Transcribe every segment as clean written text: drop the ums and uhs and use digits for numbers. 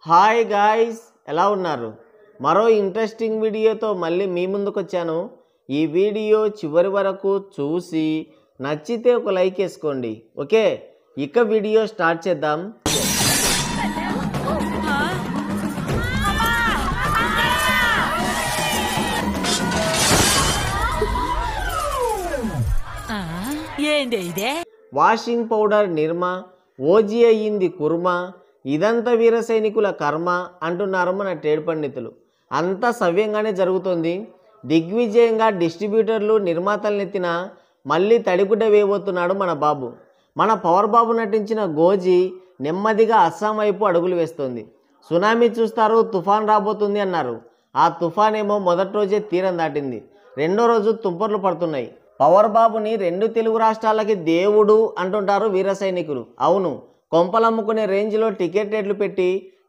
Hi guys, ఎలా ఉన్నారు? మరో ఇంట్రెస్టింగ్ వీడియోతో మళ్ళీ మీ ముందుకు వచ్చాను. ఈ వీడియో చివరి వరకు చూసి నచ్చితే ఒక లైక్ వేసుకోండి. ఓకే, ఇక వీడియో స్టార్ట్ చేద్దాం. వాషింగ్ పౌడర్ నిర్మా, ఓజీ అయ్యింది కుర్మా, ఇదంతా వీర సైనికుల కర్మ అంటున్నారు మన ట్రేడ్ పండితులు. అంతా సవ్యంగానే జరుగుతుంది. దిగ్విజయంగా డిస్ట్రిబ్యూటర్లు నిర్మాతలనెత్తిన మళ్ళీ తడిగుడ్డ వేయబోతున్నాడు మన బాబు. మన పవర్ బాబు నటించిన గోజీ నెమ్మదిగా అస్సాం వైపు అడుగులు వేస్తోంది. సునామీ చూస్తారు, తుఫాన్ రాబోతుంది అన్నారు. ఆ తుఫాన్ ఏమో మొదటి రోజే తీరం దాటింది. రెండో రోజు తుంపర్లు పడుతున్నాయి. పవర్ బాబుని 2 తెలుగు రాష్ట్రాలకి దేవుడు అంటుంటారు వీర సైనికులు. అవును, కొంపలమ్ముకునే రేంజ్లో టికెట్ రేట్లు పెట్టి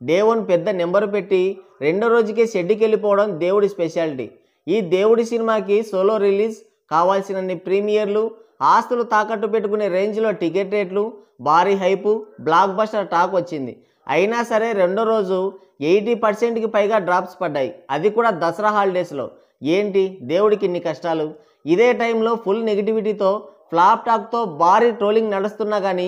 డే1 పెద్ద నెంబరు పెట్టి రెండో రోజుకే షెడ్కి వెళ్ళిపోవడం దేవుడి స్పెషాలిటీ. ఈ దేవుడి సినిమాకి సోలో రిలీజ్ కావాల్సినన్ని ప్రీమియర్లు, ఆస్తులు తాకట్టు పెట్టుకునే రేంజ్లో టికెట్ రేట్లు, భారీ హైపు, బ్లాక్ బస్టర్ టాక్ వచ్చింది. అయినా సరే రెండో రోజు 80%కి పైగా డ్రాప్స్ పడ్డాయి. అది కూడా దసరా హాలిడేస్లో. ఏంటి దేవుడికి ఇన్ని కష్టాలు? ఇదే టైంలో ఫుల్ నెగిటివిటీతో ఫ్లాప్ టాక్తో భారీ ట్రోలింగ్ నడుస్తున్నా కానీ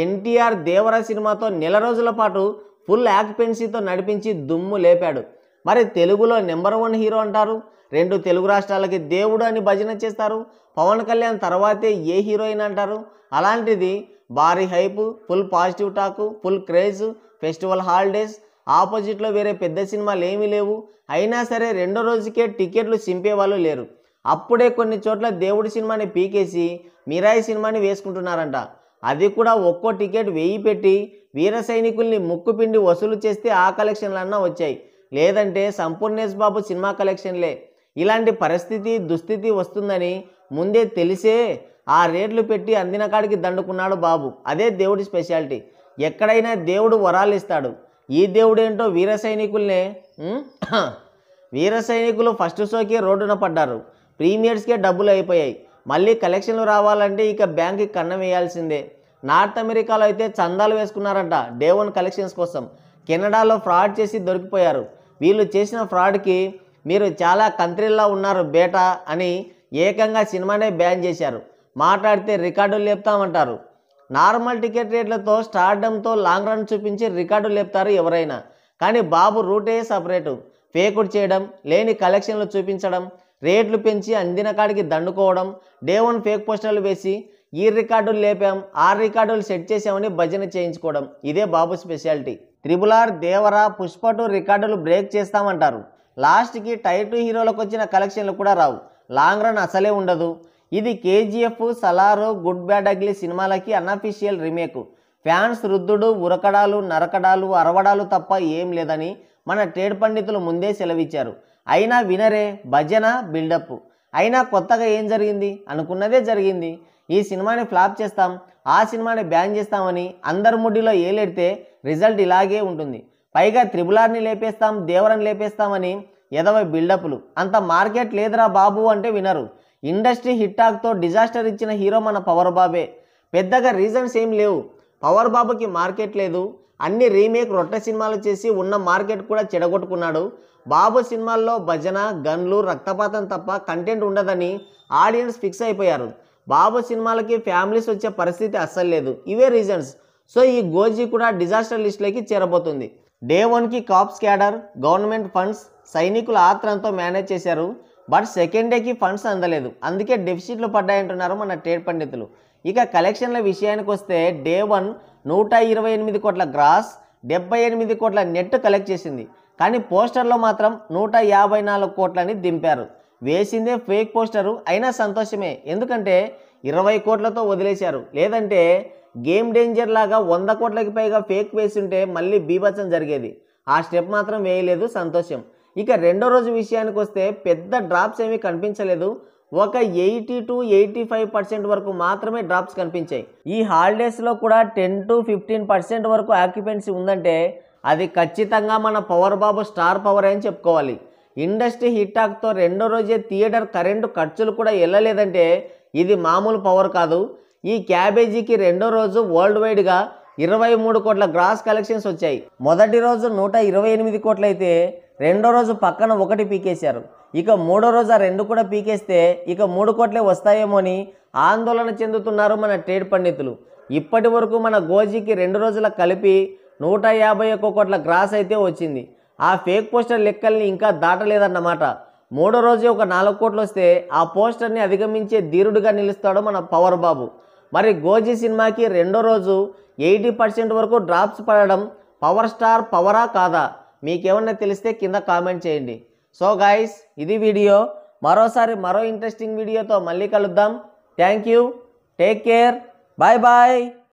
ఎన్టీఆర్ దేవర సినిమాతో నెల రోజుల పాటు ఫుల్ యాక్యుపెన్సీతో నడిపించి దుమ్ము లేపాడు. మరి తెలుగులో నెంబర్ 1 హీరో అంటారు, 2 తెలుగు రాష్ట్రాలకి దేవుడు అని భజన చేస్తారు. పవన్ కళ్యాణ్ తర్వాతే ఏ హీరోయిన్ అంటారు. అలాంటిది భారీ hype, full positive talk, full craze, festival holidays, ఆపోజిట్లో వేరే పెద్ద సినిమాలు ఏమీ లేవు. అయినా సరే రెండో రోజుకే టికెట్లు చింపే వాళ్ళు లేరు. అప్పుడే కొన్ని చోట్ల దేవుడి సినిమాని పీకేసి మిరాయి సినిమాని వేసుకుంటున్నారంట. అది కూడా ఒక్కో టికెట్ 1000 పెట్టి వీర సైనికుల్ని ముక్కుపిండి వసూలు చేస్తే ఆ కలెక్షన్లన్నా వచ్చాయి. లేదంటే సంపూర్ణేష్ బాబు సినిమా కలెక్షన్లే. ఇలాంటి పరిస్థితి దుస్థితి వస్తుందని ముందే తెలిసే ఆ రేట్లు పెట్టి అందిన కాడికి దండుకున్నాడు బాబు. అదే దేవుడి స్పెషాలిటీ. ఎక్కడైనా దేవుడు వరాలు ఇస్తాడు. ఈ దేవుడేంటో వీర సైనికులు ఫస్ట్ షోకే రోడ్డున పడ్డారు. ప్రీమియర్స్కే డబ్బులు అయిపోయాయి. మళ్ళీ కలెక్షన్లు రావాలంటే ఇక బ్యాంక్కి కన్నం వేయాల్సిందే. నార్త్ అమెరికాలో అయితే చందాలు వేసుకున్నారంట డే1 కలెక్షన్స్ కోసం. కెనడాలో ఫ్రాడ్ చేసి దొరికిపోయారు. వీళ్ళు చేసిన ఫ్రాడ్కి మీరు చాలా కంట్రీల్లో ఉన్నారు బేటా అని ఏకంగా సినిమానే బ్యాన్ చేశారు. మాట్లాడితే రికార్డులు లేపుతామంటారు. నార్మల్ టికెట్ రేట్లతో స్టార్డంతో లాంగ్ రన్ చూపించి రికార్డులు లేపుతారు ఎవరైనా. కానీ బాబు రూటే సపరేటు. ఫేకుడు చేయడం, లేని కలెక్షన్లు చూపించడం, రేట్లు పెంచి అందిన కాడికి దండుకోవడం, డే1 ఫేక్ పోస్టర్లు వేసి ఈ రికార్డులు లేపాం, ఆ రికార్డులు సెట్ చేసామని భజన చేయించుకోవడం. ఇదే బాబు స్పెషాలిటీ. RRR, దేవర, పుష్ప 2 రికార్డులు బ్రేక్ చేస్తామంటారు. లాస్ట్కి టైర్ 2 హీరోలకు వచ్చిన కలెక్షన్లు కూడా రావు. లాంగ్ రన్ అసలే ఉండదు. ఇది KGF, Salaar, good bad ugly సినిమాలకి అన్అఫీషియల్ రీమేక్. ఫ్యాన్స్ రుద్దుడు, ఉరకడాలు, నరకడాలు, అరవడాలు తప్ప ఏం లేదని మన ట్రేడ్ పండితులు ముందే సెలవిచ్చారు. అయినా వినరే, భజన, బిల్డప్. అయినా కొత్తగా ఏం జరిగింది? అనుకున్నదే జరిగింది. ఈ సినిమాని ఫ్లాప్ చేస్తాం, ఆ సినిమాని బ్యాన్ చేస్తామని అందరి ముడ్డిలో ఏలెడితే రిజల్ట్ ఇలాగే ఉంటుంది. పైగా RRRని లేపేస్తాం, దేవరని లేపేస్తామని ఎదవ బిల్డప్లు. అంత మార్కెట్ లేదురా బాబు అంటే వినరు. ఇండస్ట్రీ హిట్ టాక్తో డిజాస్టర్ ఇచ్చిన హీరో మన పవర్ బాబే. పెద్దగా రీజన్స్ ఏం లేవు. పవర్ బాబుకి మార్కెట్ లేదు. అన్ని రీమేక్ రొట్టె సినిమాలు చేసి ఉన్న మార్కెట్ కూడా చెడగొట్టుకున్నాడు. బాబు సినిమాల్లో భజన, గన్లు, రక్తపాతం తప్ప కంటెంట్ ఉండదని ఆడియన్స్ ఫిక్స్ అయిపోయారు. బాబు సినిమాలకి ఫ్యామిలీస్ వచ్చే పరిస్థితి అస్సలు లేదు. ఇవే రీజన్స్. సో ఈ గోజీ కూడా డిజాస్టర్ లిస్ట్లోకి చేరబోతుంది. డే1కి కాప్స్ క్యాడర్, గవర్నమెంట్ ఫండ్స్, సైనికుల ఆత్రంతో మేనేజ్ చేశారు. బట్ సెకండ్ డేకి ఫండ్స్ అందలేదు. అందుకే డెఫిసిట్లు పడ్డాయంటున్నారు మన ట్రేడ్ పండితులు. ఇక కలెక్షన్ల విషయానికి వస్తే డే1 128 కోట్ల గ్రాస్, 78 కోట్ల నెట్ కలెక్ట్ చేసింది. కానీ పోస్టర్లో మాత్రం 154 కోట్లని దింపారు. వేసిందే ఫేక్ పోస్టరు. అయినా సంతోషమే, ఎందుకంటే 20 కోట్లతో వదిలేశారు. లేదంటే గేమ్ డేంజర్ లాగా 100 కోట్లకి పైగా ఫేక్ వేస్తుంటే మళ్ళీ బీభత్సం జరిగేది. ఆ స్టెప్ మాత్రం వేయలేదు, సంతోషం. ఇక రెండో రోజు విషయానికి వస్తే పెద్ద డ్రాప్స్ ఏమీ కనిపించలేదు. ఒక 80 to 85% వరకు మాత్రమే డ్రాప్స్ కనిపించాయి. ఈ హాలిడేస్లో కూడా 10 to 15% వరకు ఆక్యుపెన్సీ ఉందంటే అది ఖచ్చితంగా మన పవర్ బాబు స్టార్ పవర్ అని చెప్పుకోవాలి. ఇండస్ట్రీ హిట్ టాక్తో రెండో రోజే థియేటర్ కరెంటు ఖర్చులు కూడా వెళ్ళలేదంటే ఇది మామూలు పవర్ కాదు. ఈ క్యాబేజీకి రెండో రోజు వరల్డ్ వైడ్గా 23 కోట్ల గ్రాస్ కలెక్షన్స్ వచ్చాయి. మొదటి రోజు 128 కోట్లు అయితే రెండో రోజు పక్కన 1 పీకేశారు. ఇక మూడో రోజు ఆ 2 కూడా పీకేస్తే ఇక 3 కోట్లే వస్తాయేమో అని ఆందోళన చెందుతున్నారు మన ట్రేడ్ పండితులు. ఇప్పటి వరకు మన గోజీకి 2 రోజుల కలిపి 151 కోట్ల గ్రాస్ అయితే వచ్చింది. ఆ ఫేక్ పోస్టర్ లెక్కల్ని ఇంకా దాటలేదన్నమాట. మూడో రోజే ఒక 4 కోట్లు వస్తే ఆ పోస్టర్ని అధిగమించే ధీరుడిగా నిలుస్తాడు మన పవర్ బాబు. మరి గోజీ సినిమాకి రెండో రోజు 80% వరకు డ్రాప్స్ పడడం పవర్ స్టార్ పవరా కాదా? మీకేమన్నా తెలిస్తే కింద కామెంట్ చేయండి. సో గైస్, ఇది వీడియో. మరోసారి మరో ఇంట్రెస్టింగ్ వీడియోతో మళ్ళీ కలుద్దాం. Thank you, take care, bye bye.